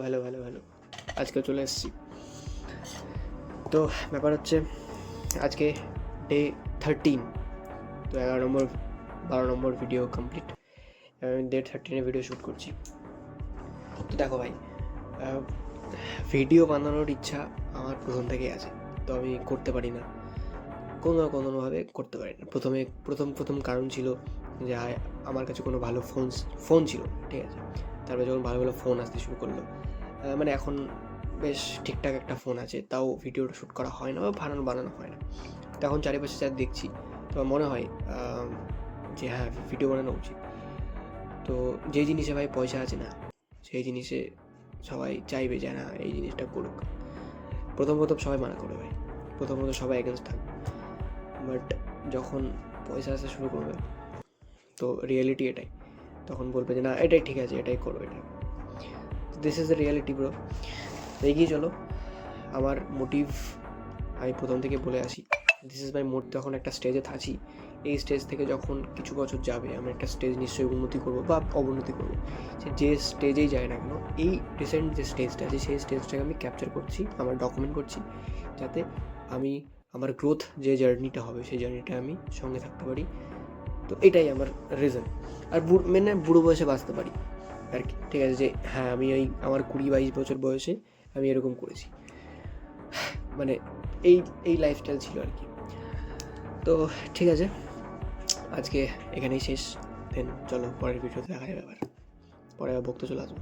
Hello hello hello আজকে চলে এসেছি। তো ব্যাপার হচ্ছে আজকে ডে 13, তো 11 নম্বর 12 নম্বর ভিডিও কমপ্লিট। আমি ডে 13 ভিডিও শ্যুট করছি। তো দেখো ভাই, ভিডিও বানানোর ইচ্ছা আমার প্রথম থেকেই আছে, তো আমি করতে পারি না, কোনোভাবে করতে পারি না। প্রথম কারণ ছিল যে আমার কাছে কোনো ভালো ফোন ছিল, ঠিক আছে। তারপরে যখন ভালো ভালো ফোন আসতে শুরু করলো, মানে এখন বেশ ঠিকঠাক একটা ফোন আছে, তাও ভিডিওটা শ্যুট করা হয় না বা বানানো হয় না। তখন চারিপাশে যা দেখছি, তো মনে হয় যে হ্যাঁ, ভিডিও বানানো উচিত। তো যে জিনিসে ভাই পয়সা আছে না, সেই জিনিসে সবাই চাইবে যে না, এই জিনিসটা করুক। প্রথম সবাই মানা করবে ভাই, প্রথমত সবাই এগেনস্ট থাকবে, বাট যখন পয়সা আসতে শুরু করবে, তো রিয়েলিটি এটাই, তখন বলবে যে না, এটাই ঠিক আছে, এটাই করো, এটা। This is the reality bro. এগিয়ে চলো। আমার মোটিভ আমি প্রথম থেকে বলে আসি, দিস ইজ মাই মোড। তখন একটা স্টেজে থাকি, এই স্টেজ থেকে যখন কিছু বছর যাবে, আমি একটা স্টেজ নিশ্চয়ই উন্নতি করবো বা অবনতি করবো, সে যে স্টেজেই যায় না কেন। এই রিসেন্ট যে স্টেজটা আছে, সেই স্টেজটাকে আমি ক্যাপচার করছি, আমার ডকুমেন্ট করছি, যাতে আমি আমার গ্রোথ যে জার্নিটা হবে, সেই জার্নিটা আমি সঙ্গে থাকতে পারি। তো এটাই আমার রিজন। আর মানে বুড়ো বয়সে বাঁচতে পারি আর কি, ঠিক আছে। যে হ্যাঁ, আমি আমার 20-22 বছর বয়সে আমি এরকম করেছি, মানে এই লাইফস্টাইল ছিল আর কি। তো ঠিক আছে, আজকে এখানেই শেষ। দেন চলো পরের ভিডিওতে দেখা যাবে, পরে আবার বকতে চলে আসবো।